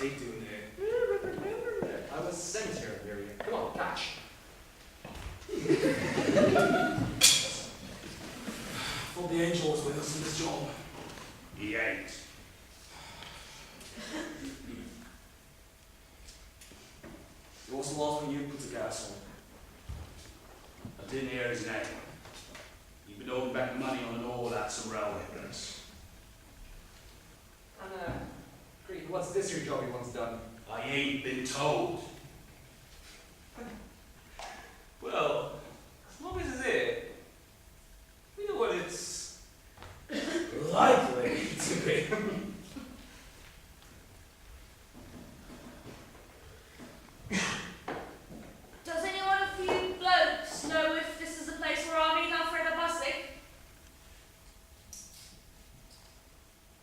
hate doing it. I was cemetery area. Come on, catch. Thought the angel was with us in this job. He ain't. It was the last one you put the gas on. I didn't hear his name. You've been holding back money on all that some railway bills. And, Creed, what's this your job you once done? I ain't been told. Well, as long as it's it, we know what it's likely to be. Does anyone of you blokes know if this is the place where I meet Alfreda Bussick?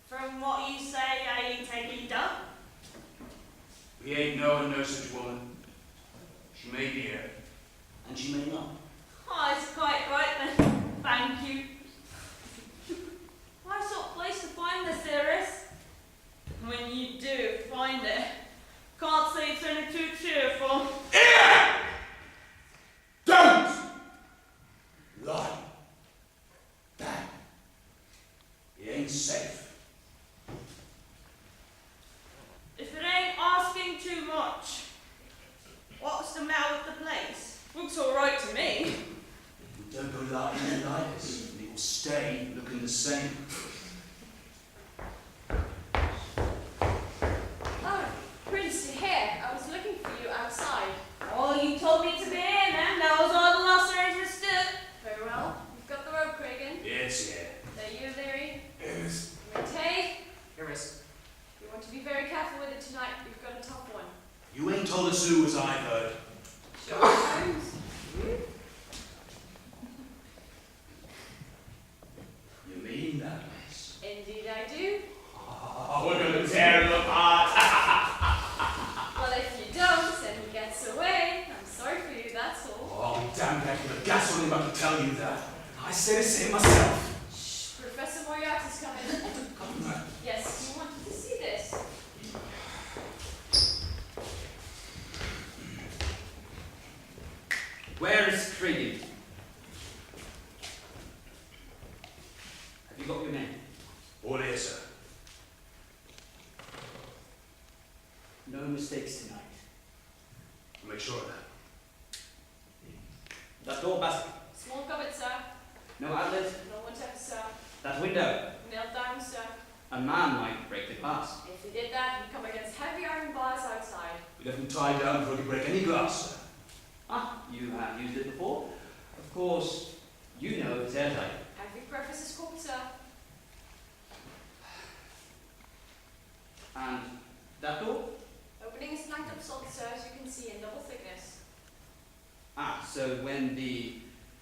From what you say, I take it done. We ain't knowing no such woman. She may be here, and she may not. Oh, it's quite right then. Thank you. What sort of place to find this there is? When you do find it, can't say it's only too cheerful. Don't lie. That. It ain't safe. If it ain't asking too much, what's the matter with the place? Looks alright to me. Don't go lying in liars, and it will stay looking the same. Oh, Prince, you're here. I was looking for you outside. Oh, you told me to be in, and that was all the last arrangements did. Very well. You've got the rope, Cregan. Yes, yeah. There you, Leary. Yes. Tay, Here is. you want to be very careful with it tonight. You've got a tough one. You ain't told us who, as I've heard. Sherlock Holmes. You mean that, miss? Indeed I do. Oh, we're gonna tear him apart. Well, if you don't and he gets away, I'm sorry for you, that's all. Oh, damn that, with a gas on him, I can tell you that. I say the same myself. Shh, Professor Moriarty's coming. Yes, you wanted to see this. Where is Cregan? Have you got your name? All here, sir. No mistakes tonight. I'll make sure of that. That door, Bassett. Small cupboard, sir. No outlet. No whatever, sir. That window. Nailed down, sir. A man might break the glass. If he did that, he'd come against heavy iron bars outside. We left him tied down before he could break any glass, sir. Ah, you have used it before. Of course, you know it's airtight. Every breakfast is cooked, sir. And that door? Opening is flanked up salt, sir, as you can see, in double thickness. Ah, so when the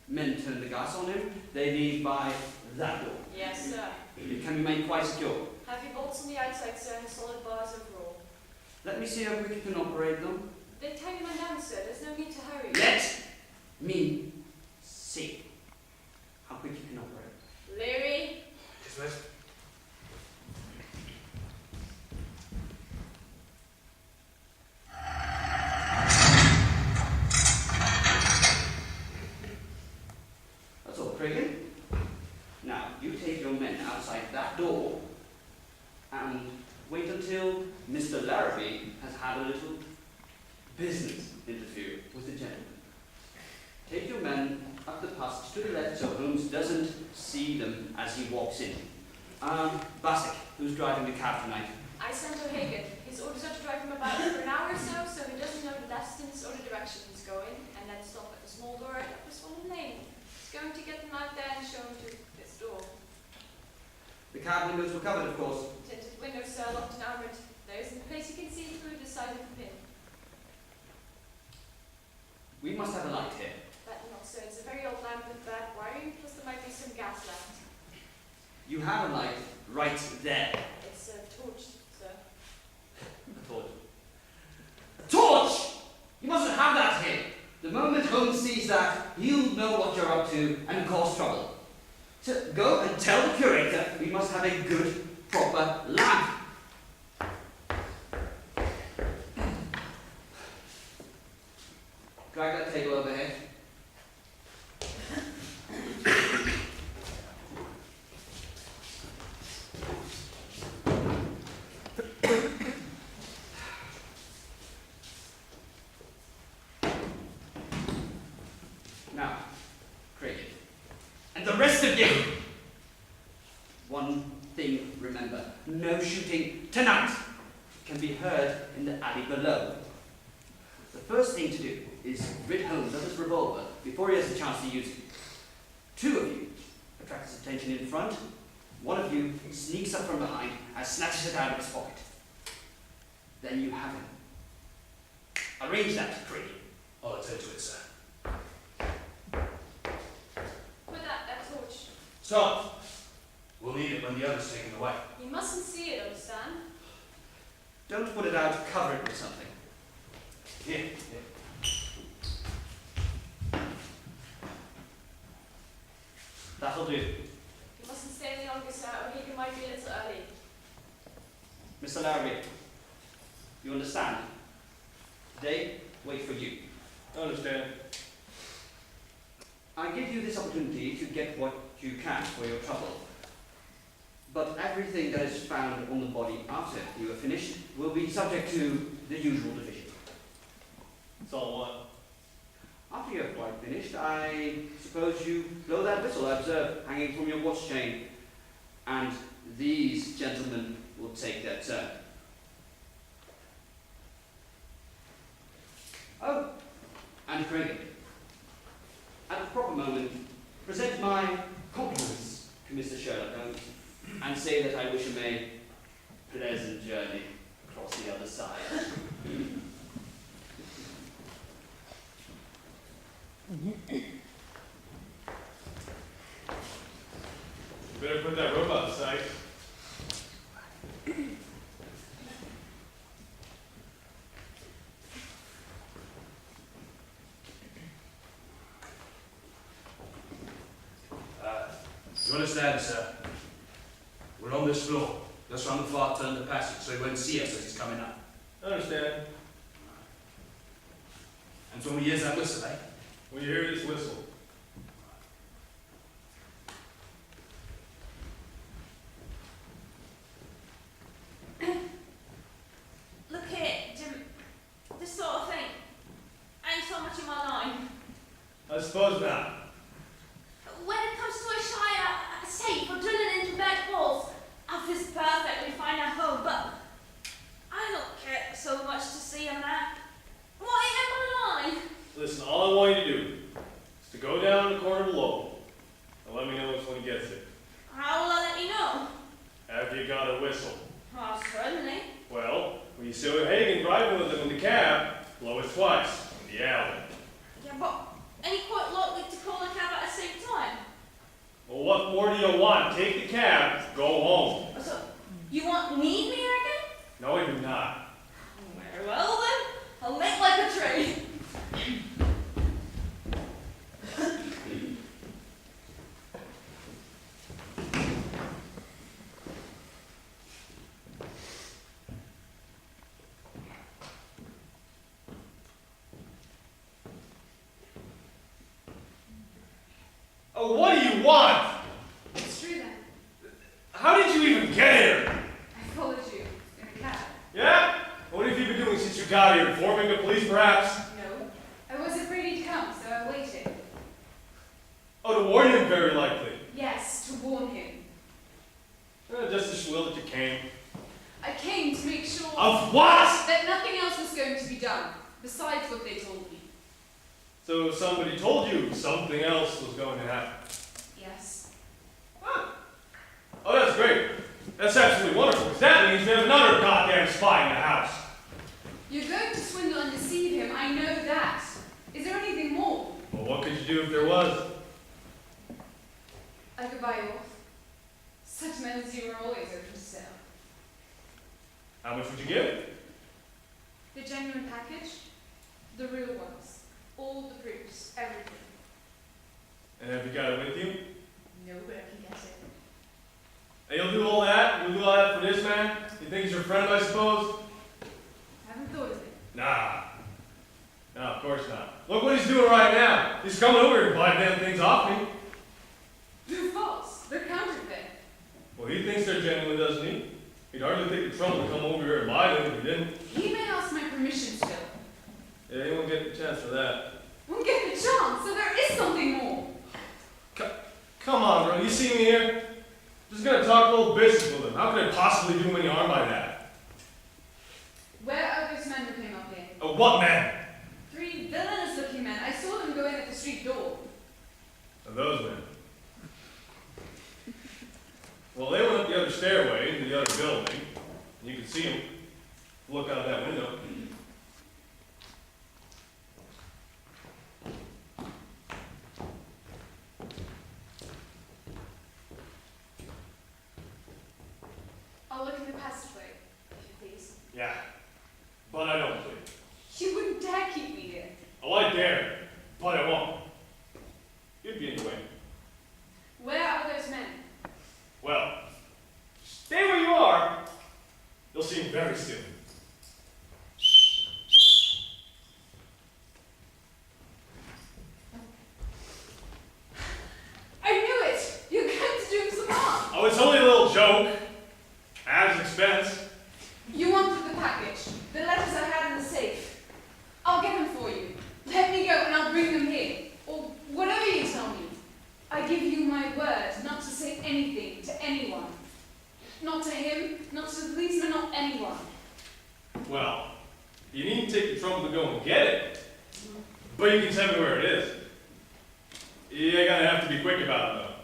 men turn the gas on him, they leave by that door. Yes, sir. It can be made quite secure. Heavy bolts on the outside, sir, and solid bars overall. Let me see how quick you can operate them. They tie you down, sir. There's no need to hurry. Let me see how quick you can operate. Leary, Yes, miss. That's all, Cregan. Now, you take your men outside that door and wait until Mr. Larrabee has had a little business interview with the gentleman. Take your men up the passage to the left so Holmes doesn't see them as he walks in. Bassett, who's driving the cab tonight? I sent O'Hagan. His orders are to drive him about for an hour or so he doesn't know the distance or the direction he's going, and then stop at the small door at the Swan Lane. He's going to get them out there and show them to this door. The cab windows were covered, of course. Tinted windows, sir, locked and armored. There isn't a place you can see through the side of the pin. We must have a light here. But not so. It's a very old lamp with bad wiring, plus there might be some gas left. You have a light right there. It's a torch, sir. A torch. A torch! You mustn't have that here. The moment Holmes sees that, he'll know what you're up to and cause trouble. So go and tell the curator we must have a good, proper lamp. Drag that table overhead. Now, Craig, and the rest of you, one thing remember, no shooting tonight. It can be heard in the alley below. The first thing to do is rid Holmes of his revolver before he has a chance to use it. Two of you attract his attention in front. One of you sneaks up from behind and snatches it out of his pocket. Then you have him. Arrange that, Craig. I'll attend to it, sir. Put that torch. Stop! We'll need it when the other's taken away. You mustn't see it, understand? Don't put it out, cover it with something. Here. That'll do. You mustn't stay any longer, sir, or he might be a little early. Mr. Larrabee, you understand? They wait for you. I understand. I give you this opportunity to get what you can for your trouble. But everything that is found on the body after you are finished will be subject to the usual division. It's all one. After you have quite finished, I suppose you blow that whistle I observe hanging from your watch chain, and these gentlemen will take their turn. Oh, and Craig, at the proper moment, present my compliments to Mr. Sherlock Holmes, and say that I wish him a pleasant journey across the other side. You better put that rope out of sight. You understand, sir? We're on this floor. Just round the far turn of the passage, so he won't see us as he's coming up. I understand. And so when we hear that whistle, eh? When you hear this whistle, Look here, Jim. This sort of thing ain't so much in my line. I suppose not. When it comes to a safe or drilling into bed walls, I feel perfectly fine at home, but I don't care so much to see a man. Why am I line? Listen, all I want you to do is to go down the corner below and let me know which one gets it. How will I let you know? Have you got a whistle? Oh, certainly. Well, when you see Hagen driving with him in the cab, blow it twice in the alley. Yeah, but ain't quite likely to call a cab at the same time. Well, what more do you want? Take the cab, go home. So, you need me again? No, I do not. Very well then. I'll make like a tree. Oh, what do you want? It's true then. How did you even get here? I followed you in a cab. Yeah? What have you been doing since you got here? Informing the police, perhaps? No. I was afraid he'd come, so I waited. Oh, to warn him, very likely. Yes, to warn him. Just as well that you came. I came to make sure Of what? that nothing else was going to be done, besides what they told me. So somebody told you something else was going to happen. Yes. Huh. Oh, that's great. That's absolutely wonderful, because that means we have another goddamn spy in the house. You're going to swindle and deceive him, I know that. Is there anything more? Well, what could you do if there was? I could buy you off. Such men as you are always open to sell. How much would you give? The genuine package, the real ones, all the proofs, everything. And have you got it with you? No, but I can get it. And you'll do all that? You'll do all that for this man? You think he's your friend, I suppose? I haven't thought of it. Nah. No, of course not. Look what he's doing right now. He's coming over here and buying damn things off me. They're false. They're counterfeit. Well, he thinks they're genuine, doesn't he? He'd hardly take the trouble to come over here and buy them if he didn't. He may ask my permission still. Yeah, he won't get the chance for that. Won't get the chance, so there is something more. Come on, bro. You see me here? Just gonna talk a little business with him. How could I possibly do him any harm by that? Where are those men who came up here? Oh, what man? 3 villainous-looking men. I saw them go in at the street door. Are those men? Well, they went up the other stairway into the other building. You can see them. Look out that window. I'll look in the passageway, if you please. Yeah. But I don't please. You wouldn't dare keep me here. Oh, I dare. But I won't. You'd be anyway. Where are those men? Well, stay where you are. You'll see him very soon. I knew it! You're going to do him some harm! Oh, it's only a little joke. At his expense. You wanted the package, the letters I had in the safe. I'll get them for you. Let me go and I'll bring them here. Or whatever you tell me. I give you my word not to say anything to anyone. Not to him, not to the policeman, not anyone. Well, you needn't take the trouble to go and get it. But you can tell me where it is. You're gonna have to be quick about it, though.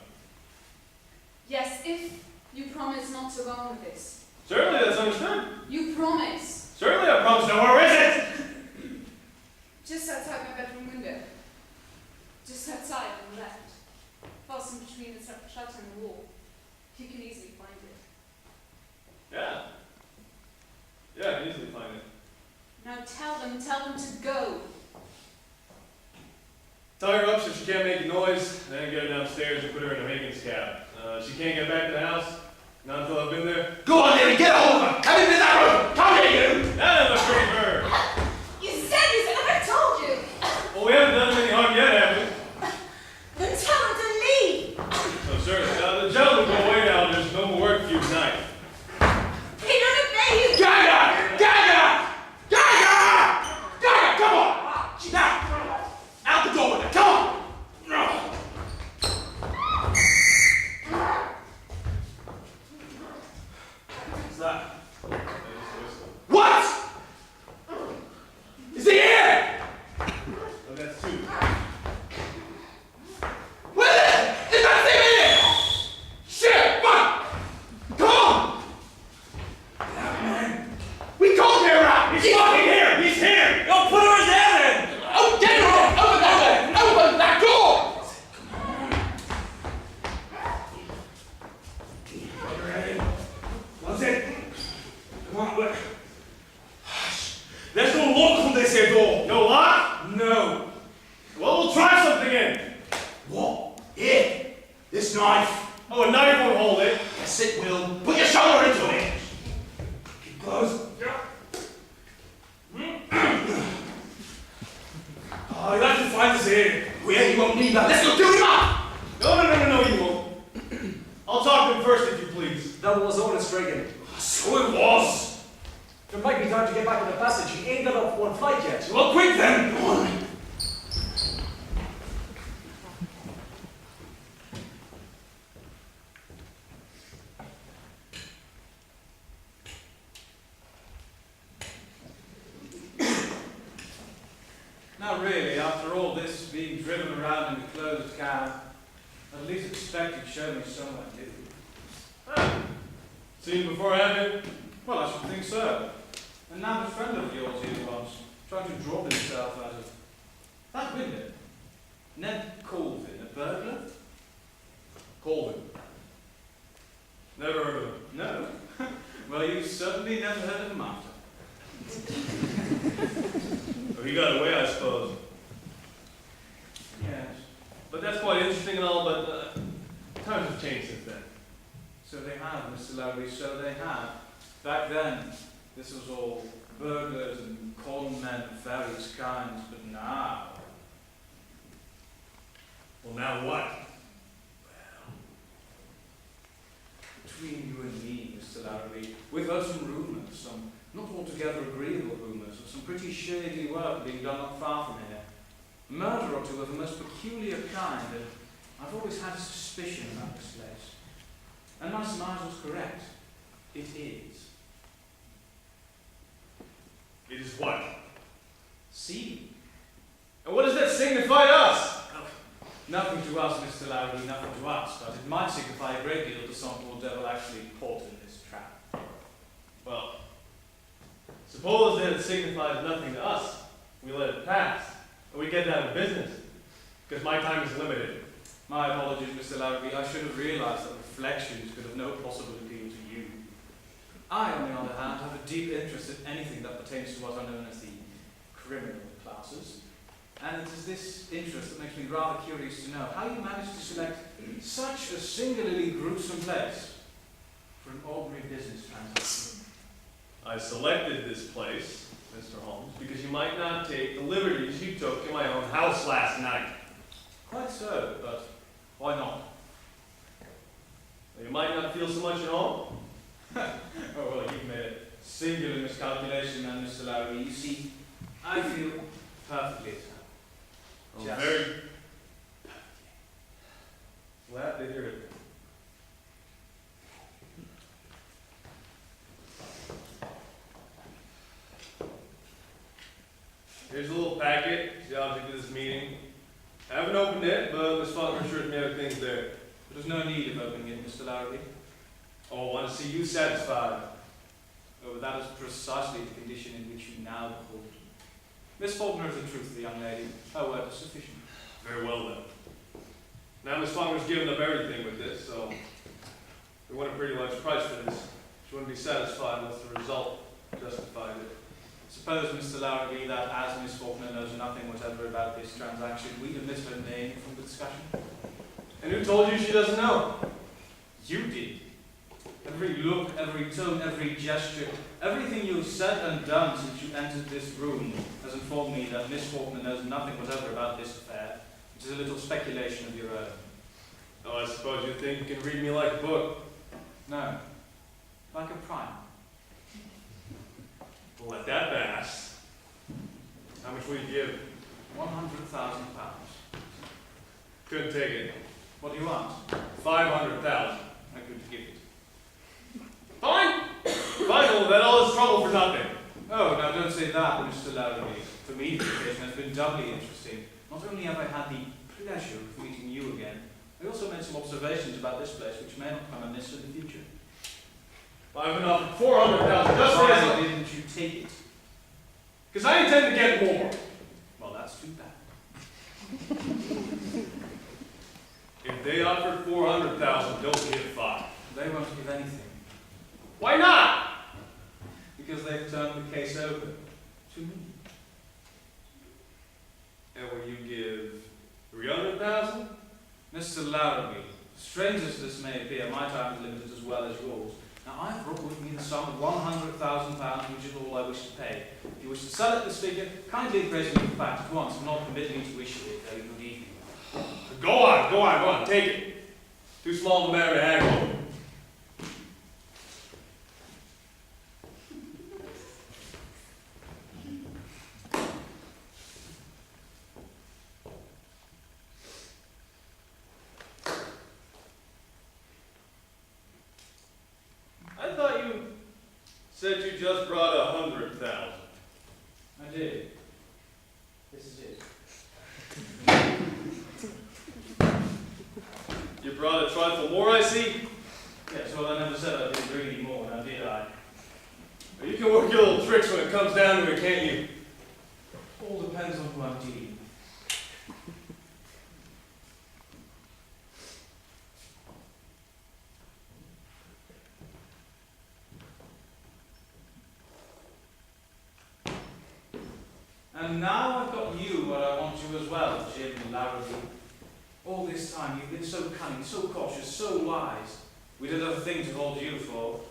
Yes, if you promise not to go on with this. Certainly, that's understood. You promise. Certainly, I promise. Now, where is it? Just outside my bedroom window. Just outside on the left. Fastened between the shutter and the wall. You can easily find it. Yeah. Yeah, I can easily find it. Now tell them to go. Tie her up so she can't make a noise, then get her downstairs and put her in a maintenance cab. She can't get back to the house, not until I've been there. Go on, Lily, get over! Have you been in that room? Come here, you! That is a pretty bird. You said I told you. Well, we haven't done him any harm yet, have we? Then tell him to leave. No, sir. The gentleman go away now. There's no more work for you tonight. He don't obey you. Gaga! Gaga! Gaga! Gaga, come on! Now! Out the door with it, come on! What's that? What? Is he here? Oh, that's two. Where is that thing in here? Shit, what? Come on! Man, we can't get her out! He's fucking here! He's here! Don't put her in there then! Oh, get her out! Open that door! Open that door! What's it? Come on, look. There's no lock on this here door. No lock? No. Well, we'll try something in. What? Here. This knife. Oh, a knife won't hold it. Yes, it will. Put your shoulder into it. Keep close. Oh, you'll have to find us here. Well, you won't need that. Let's go do him up. No, you won't. I'll talk to him first, if you please. That was honest, Reagan. So it was. There might be time to get back in the passage. He ain't got off one flight yet. Well, quick then. Go on. Now really, after all this being driven around in a closed cab, at least expect you'd show me somewhere new. Ah. Seen him before, have you? Well, I should think so. And now a friend of yours he was, trying to draw himself out of that window. Ned Colvin, a burglar? Colvin. Never heard of him. No. Well, you've certainly never heard of him after. Oh, he got away, I suppose. Yes. But that's quite interesting and all, but times have changed since then. So they have, Mr. Larrabees, so they have. Back then, this was all burglars and con men of various kinds, but now... Well, now what? Between you and me, Mr. Larrabee, we've heard some rumours, some not altogether agreeable rumours, of some pretty shady work being done not far from here. A murder or two of a most peculiar kind, and I've always had a suspicion about this place. And my surmise was correct. It is. It is what? See? And what does that signify to us? Nothing to us, Mr. Larrabee, nothing to us, but it might signify a great deal to some poor devil actually caught in this trap. Well, suppose that it signifies nothing to us. We let it pass, and we get down to business, because my time is limited. My apologies, Mr. Larrabee. I should have realised that reflections could have no possible appeal to you. I, on the other hand, have a deep interest in anything that pertains to what are known as the criminal classes. And it is this interest that makes me rather curious to know how you managed to select such a singularly gruesome place for an ordinary business transaction. I selected this place, Mr. Holmes, because you might not take the liberties you took in my own house last night. Quite so, but why not? You might not feel so much at home. Oh, well, you've made a singular miscalculation then, Mr. Larrabee. You see, I feel perfectly at home. I'm Just- very glad to hear it. Here's a little packet, it's the object of this meeting. I haven't opened it, but Miss Faulkner assured me everything's there. There's no need of opening it, Mr. Larrabee. Oh, I want to see you satisfied. Oh, but that is precisely the condition in which you now behold. Miss Faulkner is the truth, the young lady. Her word is sufficient. Very well then. Now Miss Faulkner's given up everything with this, so we want a pretty large price for this. She wouldn't be satisfied with the result justified it. Suppose, Mr. Larrabee, that as Miss Faulkner knows nothing whatever about this transaction, we omit her name from the discussion. And who told you she doesn't know? You did. Every look, every tone, every gesture, everything you've said and done since you entered this room has informed me that Miss Faulkner knows nothing whatever about this affair, which is a little speculation of your own. Oh, I suppose you think you can read me like a book. No, like a primer. Well, let that pass. How much will you give? £100,000. Couldn't take it. What do you want? 500,000. I could give it. Fine. Fine, well, then all this trouble for nothing. Oh, now don't say that, Mr. Larrabee. For me, the occasion has been doubly interesting. Not only have I had the pleasure of meeting you again, I also made some observations about this place which may not come amiss in the future. I've been offered 400,000 just for Why this. didn't you take it? Because I intend to get more. Well, that's too bad. If they offered 400,000, don't give 5. They won't give anything. Why not? Because they've turned the case over to me. And will you give 300,000? Mr. Larrabee, strange as this may appear, my time is limited as well as yours. Now, I've brought with me the sum of £100,000, which is all I wish to pay. If you wish to sell at this figure, kindly appraise me the fact at once, and not permit me to issue it. Very good evening. Go on, take it. Too small a matter to haggle over. I thought you said you just brought 100,000. I did. This is it. You brought a trifle more, I see. Yes, well, I never said I didn't bring any more, now did I? You can work your little tricks when it comes down to it, can't you? All depends on who I'm dealing with. And now I've got you where I want you as well, Jim Larrabee. All this time you've been so cunning, so cautious, so wise. We did other things to hold you for.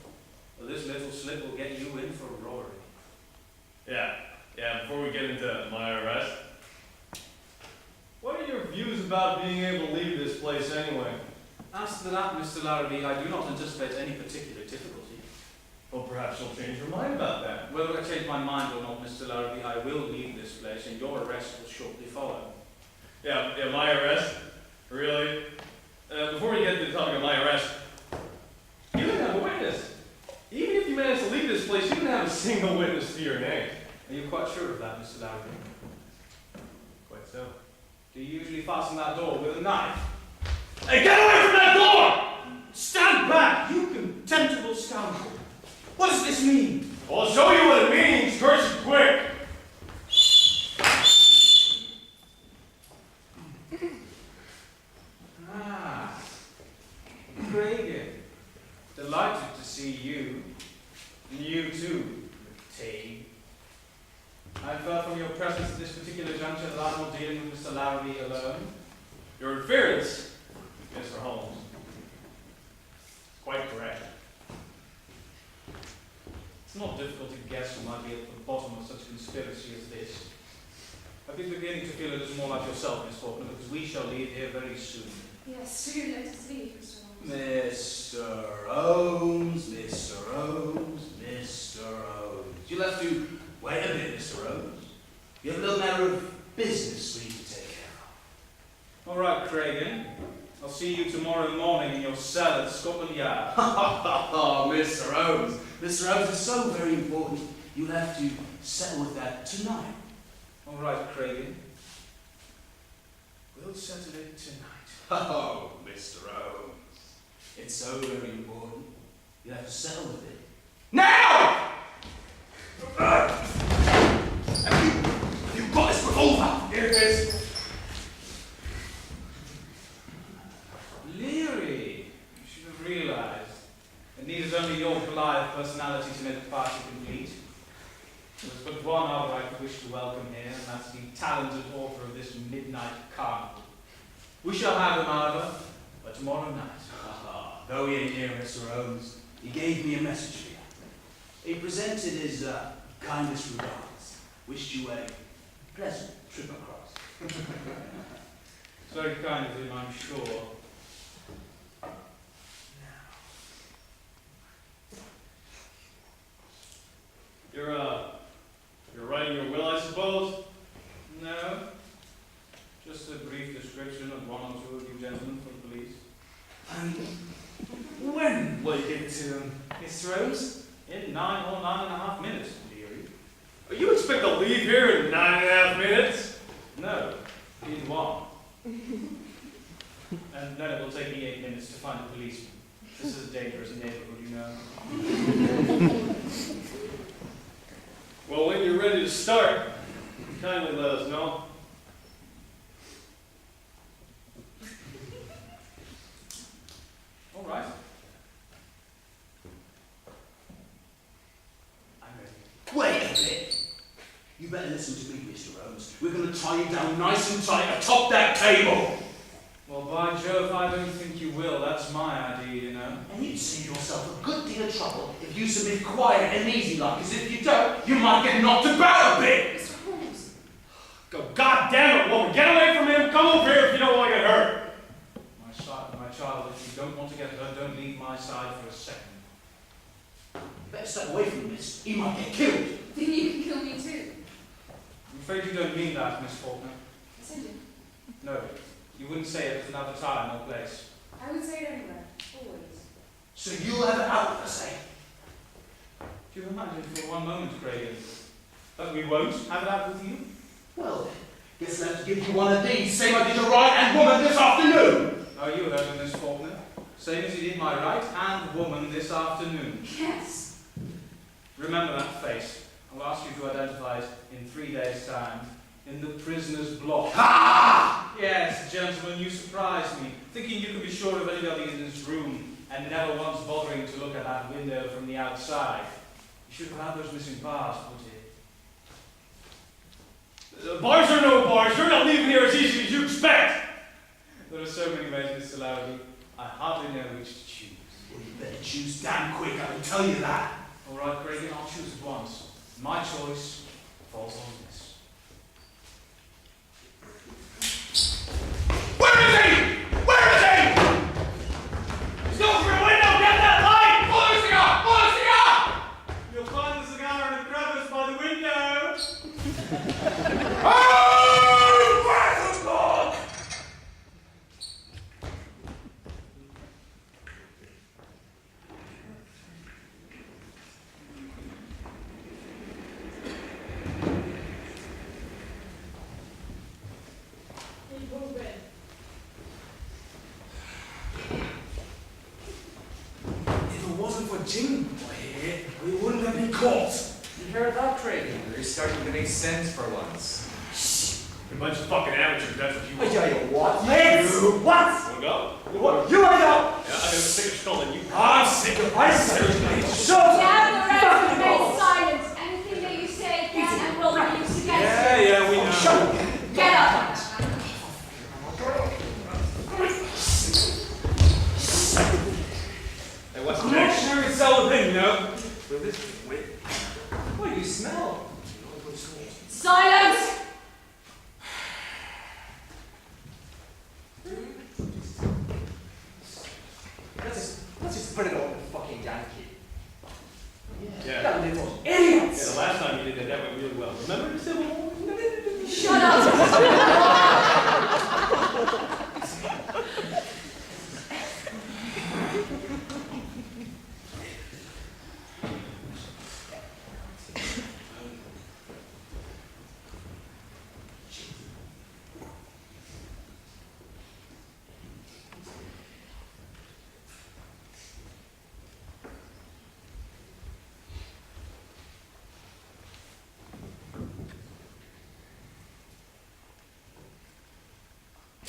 But this little slip will get you in for robbery. Yeah, before we get into my arrest, what are your views about being able to leave this place anyway? As to that, Mr. Larrabee, I do not anticipate any particular difficulty. Well, perhaps you'll change your mind about that. Whether I change my mind or not, Mr. Larrabee, I will leave this place, and your arrest will shortly follow. Yeah, my arrest? Really? Before we get to the topic of my arrest, you didn't have a witness. Even if you managed to leave this place, you didn't have a single witness to your name. Are you quite sure of that, Mr. Larrabee? Quite so. Do you usually fasten that door with a knife? Hey, get away from that door! Stand back, you contemptible scoundrel! What does this mean? I'll show you what it means. Curse it quick. Ah, Reagan. Delighted to see you. And you too, McTague. I infer from your presence at this particular juncture that I'm not dealing with Mr. Larrabee alone. Your interference, Mr. Holmes. Quite correct. It's not difficult to guess who might be at the bottom of such a conspiracy as this. I've been beginning to feel it is more like yourself, Miss Faulkner, because we shall leave here very soon. Yes, do let us leave, Mr. Holmes. Mr. Holmes, Mr. Holmes, Mr. Holmes. You'll have to wait a bit, Mr. Holmes. You have a little matter of business we need to take care of. All right, Cragen. I'll see you tomorrow morning in your cell at Scotland Yard. Oh, Mr. Holmes. Mr. Holmes is so very important. You'll have to settle with that tonight. All right, Cragen. We'll settle it tonight. Oh, Mr. Holmes. It's so very important. You'll have to settle with it. Now! Have you got this revolver? Here it is. Leary, you should have realized it needed only your Goliath personality to make the party complete. There's but one other I could wish to welcome here, and that's the talented author of this midnight carnival. We shall have him, however, by tomorrow night. Though he ain't here, Mr. Holmes, he gave me a message for you. He presented his kindest regards. Wished you a pleasant trip across. It's very kind of him, I'm sure. You're writing your will, I suppose? No, just a brief description of one or two of you gentlemen for the police. And when will you give it to them, Mr. Holmes? In 9 or 9.5 minutes, dearie. You expect to leave here in 9.5 minutes? No, in 1. And then it will take me 8 minutes to find a policeman. This is a dangerous neighborhood, you know. Well, when you're ready to start, kindly let us know. All right. I'm ready. Wait a bit. You better listen to me, Mr. Holmes. We're going to tie you down nice and tight atop that table. Well, by Jove, I don't think you will. That's my idea, you know. And you'd save yourself a good deal of trouble if you submit quiet and easy like, because if you don't, you might get knocked about a bit. Mr. Holmes. Go, God damn it, woman! Get away from him! Come over here if you don't want to get hurt! My child, if you don't want to get hurt, don't leave my side for a second. You better step away from this. He might get killed. Then you can kill me too. I'm afraid you don't mean that, Miss Faulkner. Yes, I do. No, you wouldn't say it at another time or place. I would say it anywhere. Always. So you'll have it out with us, eh? Do you imagine for one moment, Cragen, that we won't have it out with you? Well, guess I'll have to give you one of these, same I did your right-hand woman this afternoon. Oh, you heard of Miss Faulkner? Same as you did my right-hand woman this afternoon. Yes. Remember that face. I'll ask you to identify it in 3 days' time in the prisoner's block. Ha! Yes, gentlemen, you surprised me, thinking you could be sure of anybody in this room and never once bothering to look at that window from the outside. You should have had those missing bars, wouldn't you? Bars or no bars, you're not leaving here as easy as you expect! There are so many ways, Mr. Larrabee. I hardly know which to choose. Well, you better choose damn quick, I can tell you that. All right, Cragen, I'll choose at once. My choice falls on this. Where is he? Where is he? He's going through a window! Get that light! Pull the cigar! Pull the cigar! You'll find the cigar in a crevice by the window. Oh, where's the dog? Keep moving. If it wasn't for Jim here, we wouldn't have been caught. You heard that, Craig? You're starting to make sense for once. You're a bunch of fucking amateurs, that's what you I are. tell you what, mates! What? Wanna go? What? You wanna go? Yeah, I'm sick of trolling you. I'm sick of myself. Shut Gather up! around and remain silent. Anything that you say can and will be used against you. Yeah, we know. Shut up! Get up. Hey, what's I'm next? not sure it's Sullivan, you know. What do you smell? Silence. Let's just put it on the fucking Yankee. Yeah. That little Yeah, idiots! the last time you did that went really well. Remember the Civil War? Shut up.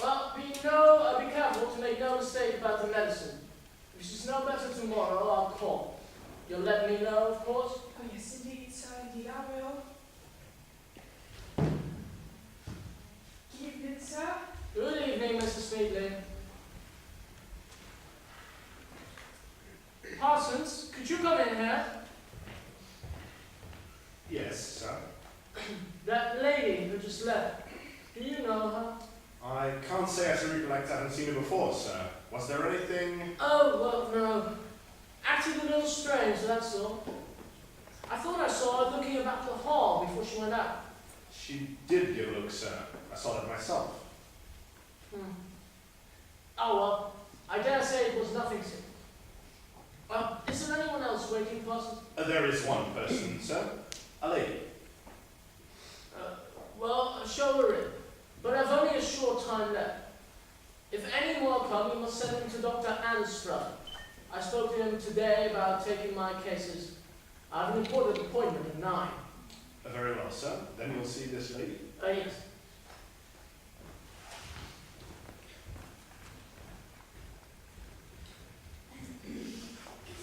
Well, be careful to make no mistake about the medicine. If she's no better tomorrow, I'll call. You'll let me know, of course? Oh, yes, indeed, sir. Indeed, I will. Evening, sir. Good evening, Mr. Smeatley. Parsons, could you come in here? Yes, sir. That lady who just left, do you know her? I can't say I should recollect having seen her before, sir. Was there anything? Oh, well, no. Acted a little strange, that's all. I thought I saw her looking about the hall before she went out. She did give a look, sir. I saw that myself. Oh, well, I dare say it was nothing serious. Is there anyone else waiting, Parsons? There is one person, sir. A lady. Well, show her in. But I've only a short time left. If any more come, you must send them to Dr. Anstruther. I spoke to him today about taking my cases. I have an important appointment at 9. Very well, sir. Then you'll see this lady. Yes.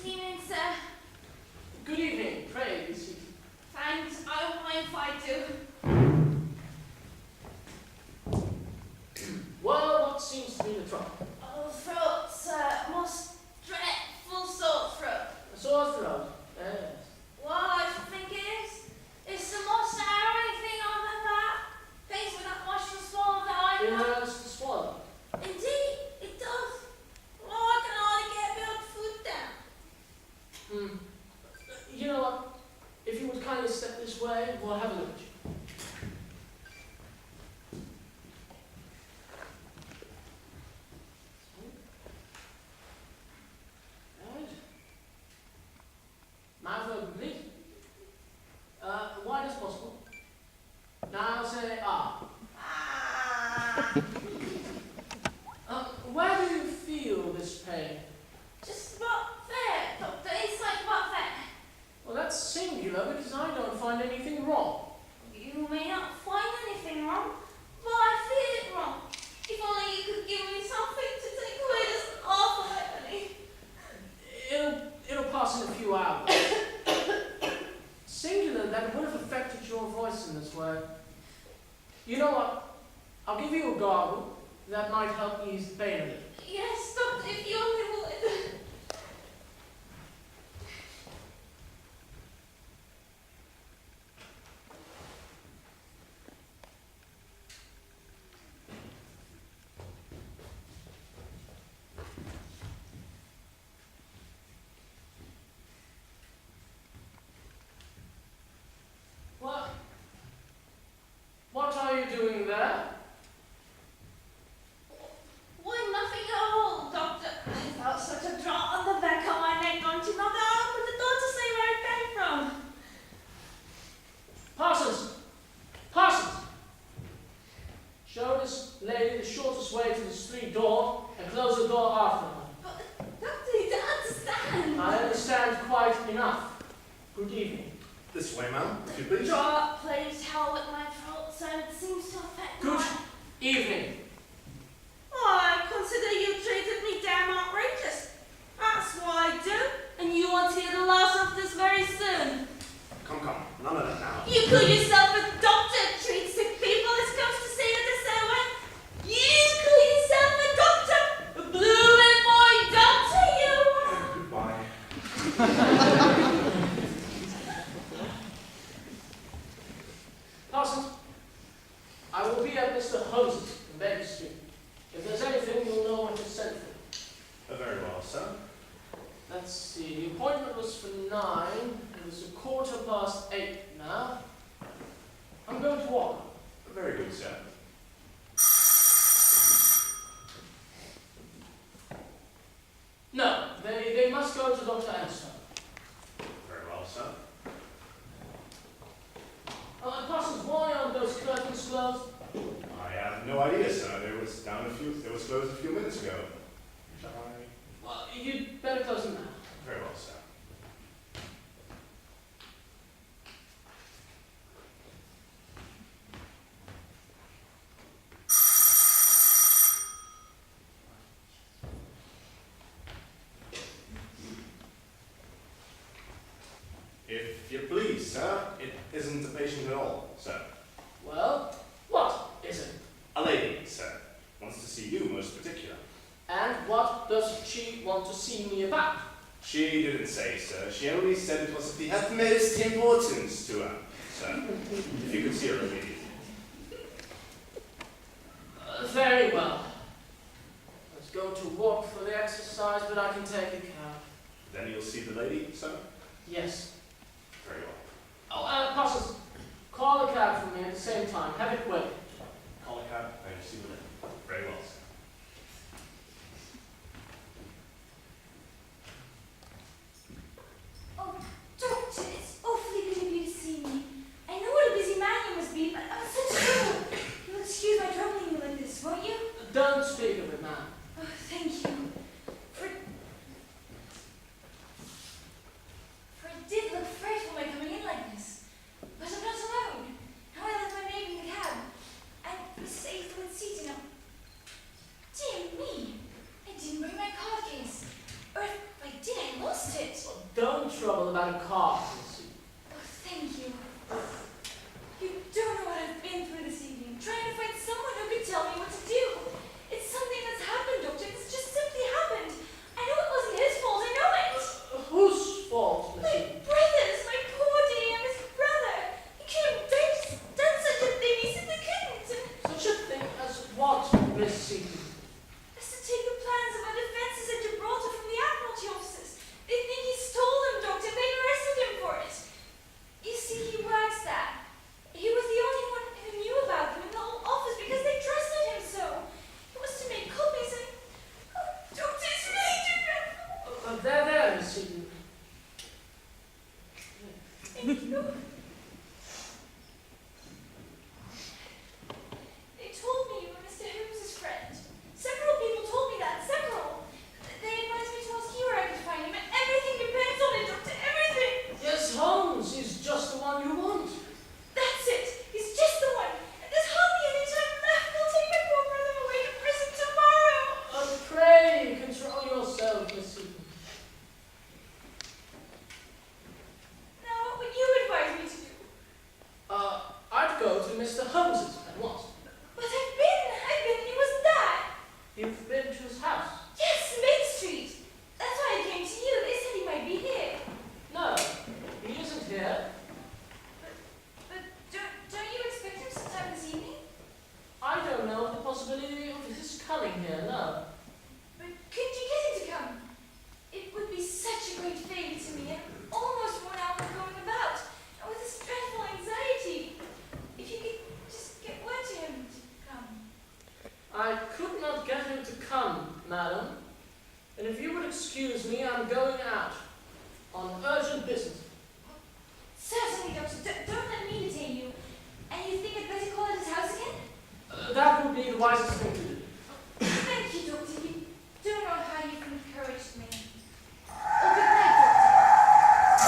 Good evening, sir. Good evening. Pray be seated. Thanks. I don't mind if I do. Well, what seems to be the trouble? Oh, throat, sir. Most dreadful sore throat. A sore throat. Yes. Well, I think it is. It's the most harrowing thing I've ever had. Things with that much to swallow that I It know. hurts to swallow. Indeed, it does. Oh, I can hardly get a bit of food down. You know what? If you would kindly step this way, we'll have a look at you. Right. Mouth open, please. Wide as possible. Now say ah. Where do you feel this pain? Just about there, Doctor. It's like about there. Well, that's singular because I don't find anything wrong. You may not find anything wrong, but I feel it wrong. If only you could give me something to take away this awful agony. It'll pass in a few hours. Singular that it would have affected your voice in this way. You know what? I'll give you a gargle that might help ease the pain a little. Yes, Doctor, if you only would. enough. Good evening. This way, ma'am, if you please. Draw up, please. Towel with my throat, so it seems to affect Good my... evening. Oh, I consider you treated me damn outrageous. That's what I do. And you want to hear the last of this very soon. Come, none of that now. You call yourself a doctor, treat sick people as close to seeing it as their way. You call yourself a doctor, a blooming boy doctor, you are. Goodbye. Parsons, I will be at Mr. Holmes' in Baker Street. If there's anything, you'll know what to send for. Very well, sir. Let's see, the appointment was for 9. It was 8:15 now. I'm going to walk. Very good, sir. No, they must go to Dr. Armstrong. Very well, sir. Parsons, why aren't those curtains closed? I have no idea, sir. They was closed a few minutes ago. Shall I? Well, you'd better close them now. Very well, sir. If you please, sir, it isn't a patient at all, sir. Well, what is it? A lady, sir. Wants to see you most particular. And what does she want to see me about? She didn't say, sir. She only said it was of the utmost importance to her, sir. If you could see her immediately. Very well. Let's go to walk for the exercise, but I can take a cab. Then you'll see the lady, sir? Yes. Very well. Oh, Parsons, call a cab for me at the same time. Have it quick. Call a cab and you'll see the lady. Very well, sir. Oh, doctor, it's awfully good of you to see me. I know what a busy man you must be, but I'm such trouble. You'll excuse my troubling you like this, won't you? Don't speak of it, ma'am. Oh, thank you. For it did look frightful my coming in like this. But I'm not alone. Now I left my maid in the cab. And was safe with seating up. Dear me, I didn't bring my card case. Or if I did, I lost it. Well, don't trouble about a car, Missy. Oh, thank you. You don't know what I've been through this evening, trying to find someone who could tell me what to do. It's something that's happened, Doctor. It's just simply happened. I know it wasn't his fault. I know it. Whose fault, My Missy? brother's, my poor dear youngest brother. He couldn't have done such a thing. He simply couldn't. Such a thing as what, Missy? As to take the plans of our defences at Gibraltar from the Admiralty officers. They think he stole them, Doctor. They arrested him for it. You see, he works there. He was the only one who knew about them in the whole office because they trusted him so. It was to make copies and... Oh, Doctor, it's really too dreadful. There, Missy. Thank you. They told me you were Mr. Holmes's friend. Several people told me that. Several. They advised me to ask you where I could find him, and everything depends on it, Doctor. Everything. Yes, Holmes is just the one you want. That's it. He's just the one. And there's hardly any time left. They'll take my poor brother away to prison tomorrow. Pray, control yourself, Missy. Now, what would you advise me to do? I'd go to Mr. Holmes's at once. But I've been. He wasn't there. You've been to his house? Yes, Main Street. That's why I came to you. They said he might be here. No, he isn't here. But don't you expect him sometime this evening? I don't know of the possibility of his coming here, no. But couldn't you get him to come? It would be such a great favor to me, and almost 1 hour going about, and with this dreadful anxiety. If you could just get word to him to come. I could not get him to come, madam. And if you would excuse me, I'm going out on urgent business. Certainly, Doctor. Don't let me detain you. And you think I'd better call at his house again? That would be the wisest thing to do. Thank you, Doctor. You don't know how you've encouraged me. Oh, good night, Doctor.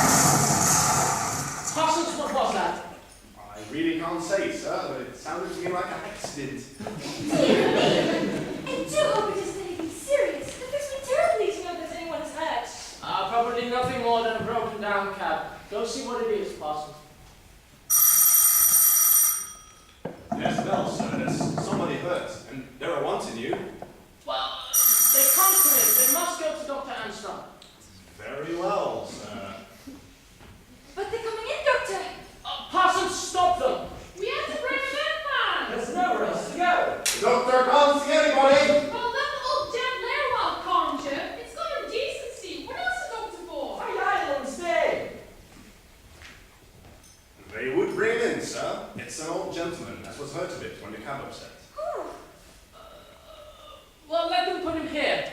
brown cab. Go see what it is, Parsons. Yes, well, sir, there's somebody hurt, and there are wanting you. Well, they can't come in. They must go to Dr. Armstrong. Very well, sir. But they're coming in, Doctor. Parsons, stop them! We have to bring him in, man! There's nowhere else to go. The doctor can't see anybody! Well, that old Jack Lairwell can't you? It's common decency. What else is the doctor for? My island's dead. They would bring him in, sir. It's an old gentleman that was hurt a bit when the cab upset. Well, let them put him here.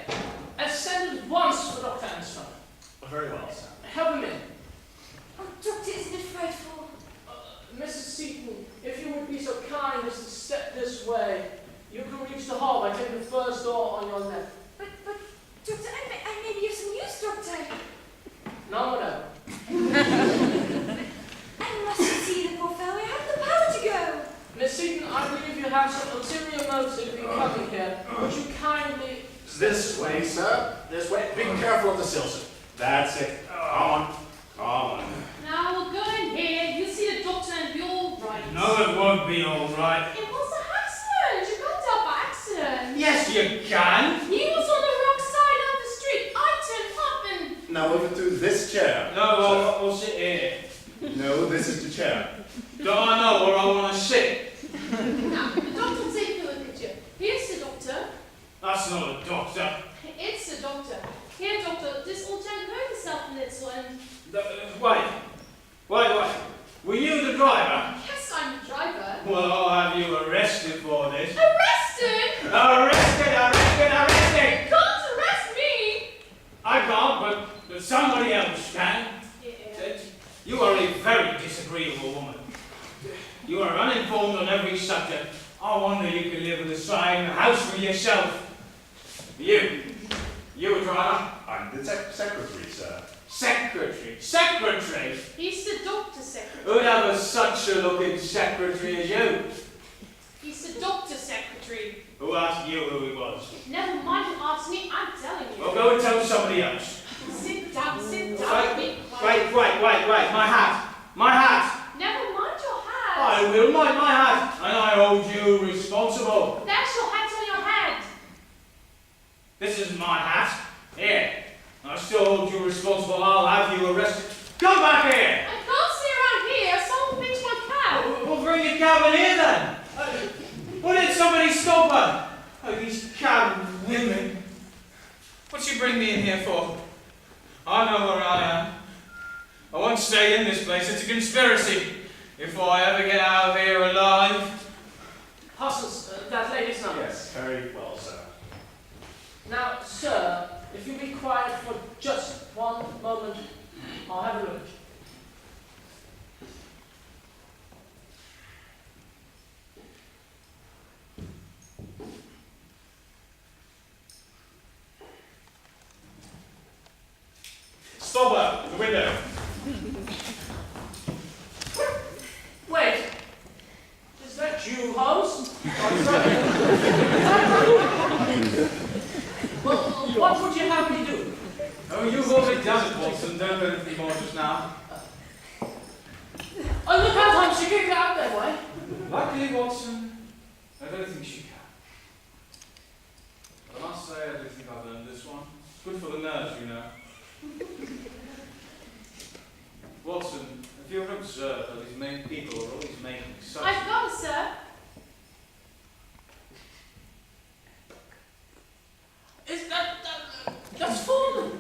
And send at once for Dr. Armstrong. Very well, sir. Help him in. Oh, Doctor, isn't it frightful? Mrs. Seaton, if you would be so kind as to step this way, you can reach the hall by taking the first door on your left. But, Doctor, I may be of some use, Doctor. No, whatever. I mustn't see the poor fellow. I have the power to go. Miss Seaton, I believe you have some ulterior motive in coming here. Would you kindly... This way, sir. This way. Be careful of the sill, sir. That's it. Come on. Come on. Now we'll go in here, you'll see the doctor and be all right. No, it won't be all right. It was an accident. You can't tell by accident. Yes, you can. He was on the wrong side of the street. I turned up and... Now over to this chair. No, we'll sit here. No, this is the chair. Don't I know where I want to sit? Now, the doctor will take a look at you. Here's the doctor. That's not a doctor. It's the doctor. Here, doctor, this old gent hurt himself a little and... Wait. Were you the driver? Yes, I'm the driver. Well, I'll have you arrested for this. Arrested? Arrested! You can't arrest me! I can't, but somebody else can. Yeah. You are a very disagreeable woman. You are uninformed on every subject. I wonder you can live in the same house with yourself. You a driver? I'm the secretary, sir. Secretary? He's the doctor's secretary. Who'd have such a looking secretary as you? He's the doctor's secretary. Who asked you who he was? Never mind who asked me, I'm telling you. Well, go and tell somebody else. Sit down, Wait, be quiet. wait, my hat! Never mind your hat. I will mind my hat, and I hold you responsible. That's your hat on your head. This is my hat. Here. I still hold you responsible. I'll have you arrested. Come back here! I can't stay around here. Someone fix my cab. We'll bring your cab in here then. Why didn't somebody stop her? Oh, these cab women. What'd you bring me in here for? I know where I am. I won't stay in this place. It's a conspiracy. If I ever get out of here alive. Parsons, that lady's number. Yes, very well, sir. Now, sir, if you be quiet for just one moment, I'll have a look. Stop her! The window! Wait! Is that you, Holmes? Well, what would you have me do? Oh, you've already done it, Watson. Don't do anything more just now. Oh, look out, Holmes, she can't get out that way. Luckily, Watson, I don't think she can. But I must say, I do think I've learned this one. It's good for the nerves, you know. Watson, have you ever observed how these main people are always making such... I've got it, sir. Is that's Foreman?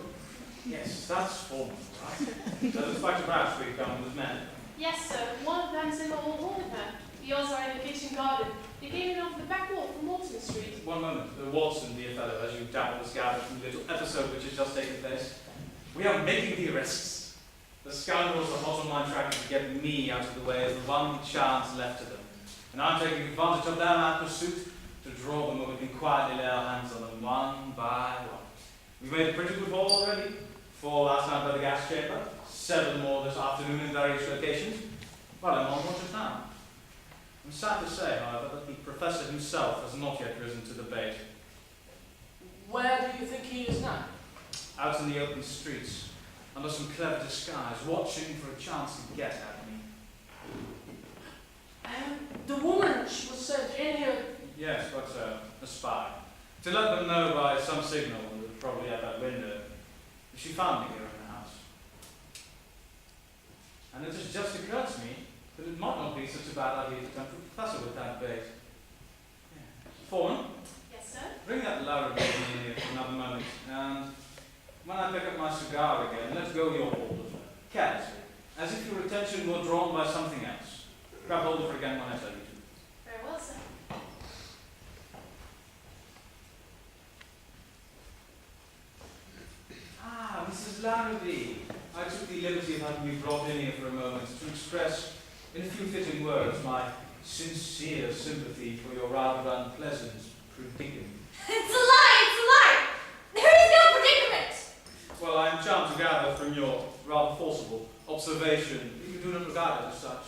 Yes, that's Faulkner, right? So the fact perhaps we come with men. Yes, sir. One of them's in the hall with her. The others are in the kitchen garden. They came in off the back wall from Mortimer Street. One moment. Watson, dear fellow, as you doubtless gathered from the little episode which has just taken place, we are making the arrests. The scoundrels are hot on my track to get me out of the way as the one chance left to them. And I'm taking advantage of their mad pursuit to draw them, and we can quietly lay our hands on them one by one. We've made a pretty good haul already. 4 last night by the gas chamber, 7 more this afternoon in various locations. Well, I'm on one just now. I'm sad to say, however, that the Professor himself has not yet risen to the bait. Where do you think he is now? Out in the open streets, under some clever disguise, watching for a chance to get at me. The woman, she was sent in here. Yes, but a spy. To let them know by some signal that was probably at that window. She found me here in the house. And it has just occurred to me that it might not be such a bad idea to tempt the professor with that bait. Yeah. Foreman, Yes, sir? bring that Larrabee in here for another moment, and when I pick up my cigar again, let go your hold of her, carelessly, as if your attention were drawn by something else. Grab hold of her again when I tell you to. Very well, sir. Ah, Mrs. Larrabee. I took the liberty of having you brought in here for a moment to express, in a few fitting words, my sincere sympathy for your rather unpleasant predicament. It's a lie! It's a lie! There is no predicament! Well, I am charmed to gather from your rather forcible observation that you do not regard it as such.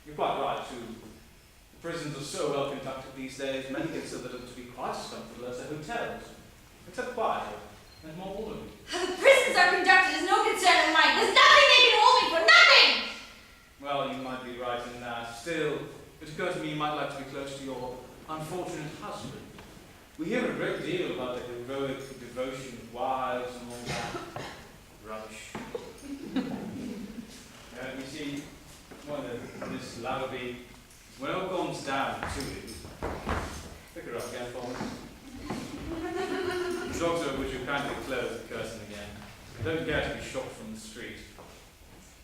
You're quite right, too. The prisons are so well conducted these days, many consider them to be quite as comfortable as the hotels, except quieter and more orderly. How the prisons are conducted is no concern of mine. There's nothing they can hold me for, nothing! Well, you might be right in that. Still, it occurs to me you might like to be close to your unfortunate husband. We hear a great deal about the heroic devotion of wives and all that rubbish. You see, Miss Larrabee, when it all comes down to it, pick her up again for me. Doctor, would you kindly close the curtain again? I don't care to be shot from the street.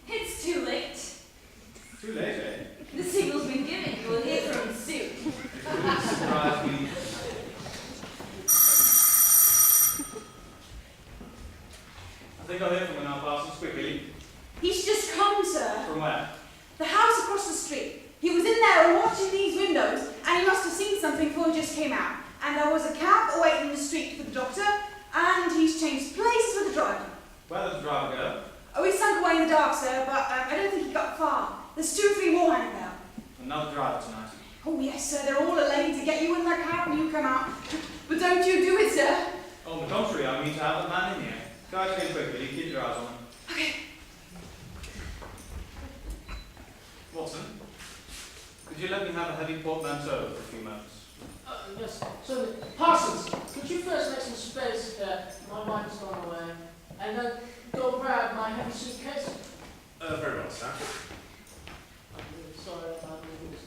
It's too late. Too late, eh? The signal's been given. You will hear from him soon. It wouldn't surprise me. I think I'll hear from him now, Parsons, quickly. He's just come, sir. From where? The house across the street. He was in there and watching these windows, and he must have seen something before he just came out. And there was a cab awaiting in the street for the doctor, and he's changed places with the driver. Where did the driver go? Oh, he sunk away in the dark, sir, but I don't think he got far. There's 2 or 3 more hanging about. Another driver tonight. Oh, yes, sir, they're all elated to get you in their cab when you come out. But don't you do it, sir. On the contrary, I mean to have the man in here. Guys, in quickly, keep your eyes on him. Okay. Watson, could you let me have a heavy portmanteau for a few moments? Yes, so Parsons, could you first make some space here? My wife's gone away. And then go grab my heavy suitcase. Very well, sir. I'm really sorry about this.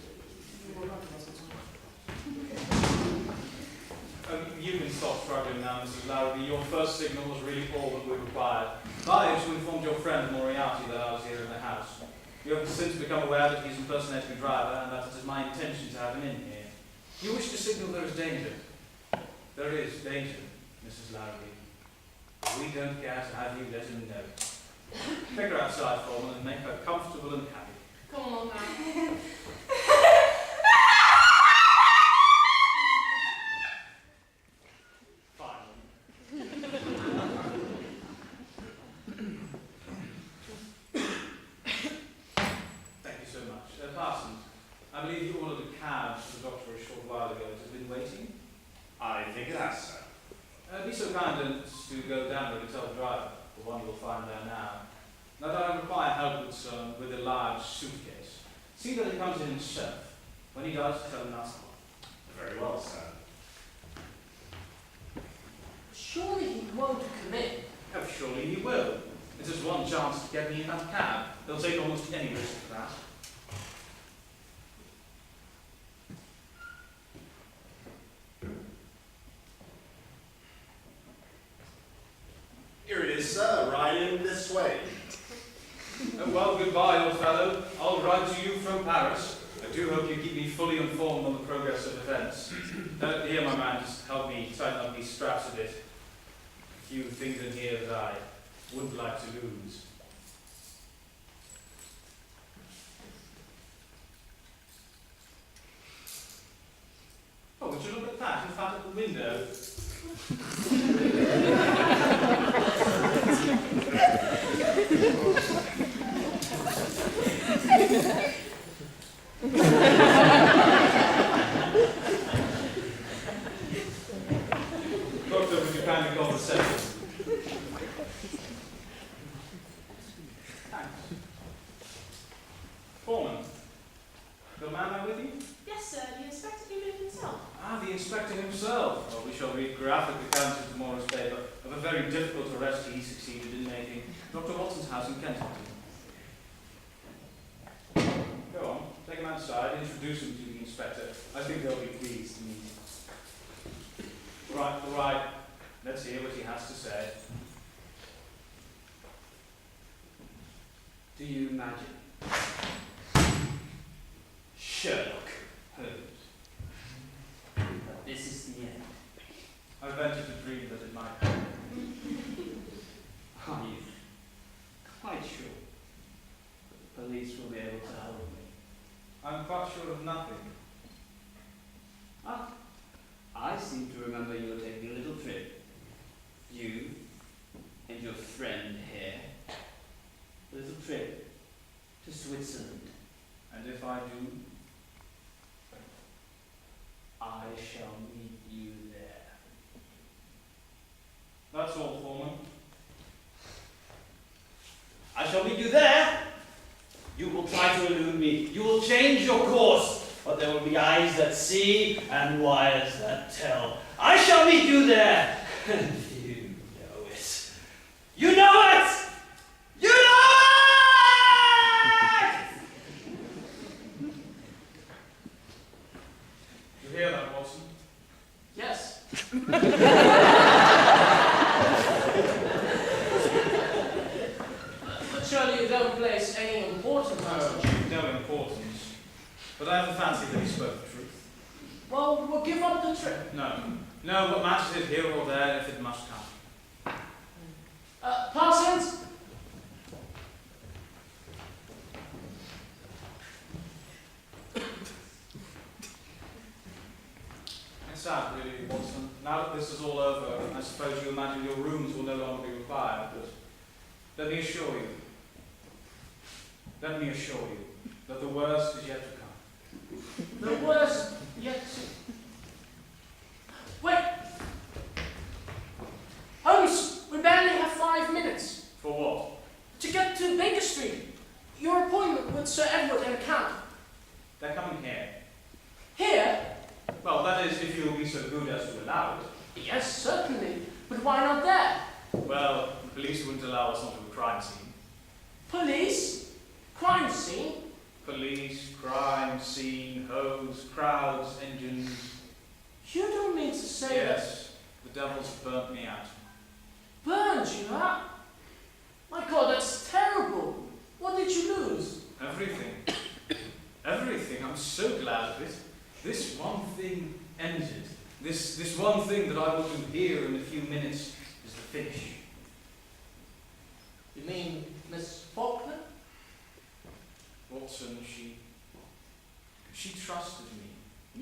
You were right about You can stop struggling now, Mrs. Larrabee. Your first signal was really all that we required. I also informed your friend Moriarty that I was here in the house. You have since become aware that he's impersonating a driver and that it is my intention to have him in here. You wish to signal there is danger. There is danger, Mrs. Larrabee. But we don't care to have you let him know. Take her outside, Foreman, and make her comfortable and happy. Come along now. Thank you so much. Parsons, I believe you ordered a cab for the doctor a short while ago. Has it been waiting? I think it has, sir. Be so kind as to go down there and tell the driver, the one you'll find there now, that I require help with a large suitcase. See that he comes in himself. When he does, tell him that's all. Very well, sir. Surely he won't commit. Oh, surely he will. It's just one chance to get me in that cab. They'll take almost any risk for that. Here it is, sir. Right in this way. Well, goodbye, old fellow. I'll write to you from Paris. I do hope you keep me fully informed on the progress of events. Here, my man, just help me tighten up these straps a bit. A few things in here that I wouldn't like to lose. Oh, would you look at that? In fact, at the window. Doctor, would you kindly call the second? difficult arrest he succeeded in making Dr. Watson's house in Kensington. Go on, take him outside, introduce him to the inspector. I think they'll be pleased to meet him. Right, all right. Let's hear what he has to say. Do you imagine Sherlock Holmes that this is the end? I venture to dream that it might be. Are you quite sure that the police will be able to help me? I'm quite sure of nothing. Ah, I seem to remember you were taking a little trip. You and your friend here. A little trip to Switzerland. And if I do, I shall meet you there. that's all, Foreman. I shall meet you there. You will try to elude me. You will change your course. But there will be eyes that see and wires that tell. I shall meet you there. And you know it. You know it! You know it! You hear that, Watson? Yes. But surely you don't place any importance on such. No importance. But I have a fancy that he spoke the truth. Well, we'll give up the trip. No. No, what matters is here or there if it must come. Parsons? It's sad, really, Watson. Now that this is all over, I suppose you imagine your rooms will no longer be required, but let me assure you that the worst is yet to come. The worst yet to... Wait! Holmes, we barely have 5 minutes. For what? To get to Baker Street. Your appointment with Sir Edward and Count. They're coming here. Here? Well, that is, if you'll be so good as to allow it. Yes, certainly. But why not there? Well, the police wouldn't allow us onto a crime scene. Police? Crime scene? Police, crime scene, hose, crowds, engines. You don't mean to say Yes, the devils burnt me out. that... Burned you out? My God, that's terrible. What did you lose? Everything. Everything. I'm so glad of it. This one thing ended. This one thing that I will do here in a few minutes is the finish. You mean Miss Faulkner? Watson, she trusted me.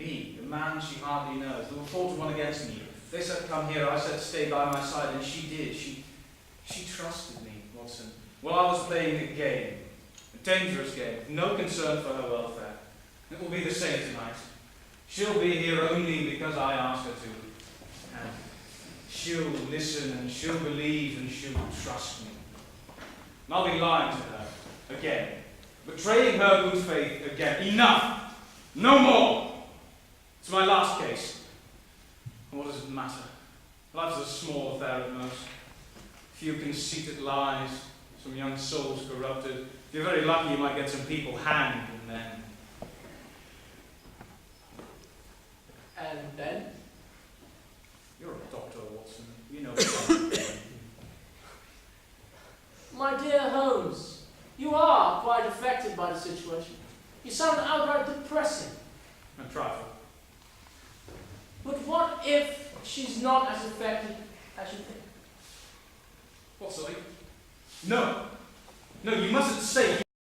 Me, a man she hardly knows. There were 4 to 1 against me. They said come here, I said stay by my side, and she did. She trusted me, Watson. Well, I was playing a game. A dangerous game. No concern for her welfare. It will be the same tonight. She'll be here only because I asked her to. And she'll listen, and she'll believe, and she'll trust me. And I'll be lying to her. Again. Betraying her good faith again. Enough! No more! It's my last case. And what does it matter? Life's a small affair at most. Few conceited lies, some young souls corrupted. If you're very lucky, you might get some people hanged and then. And then? You're a doctor, Watson. You know what I'm saying. My dear Holmes, you are quite affected by the situation. You sound outright depressing. A trifle. But what if she's not as affected as you think? What, silly? No! No, you mustn't say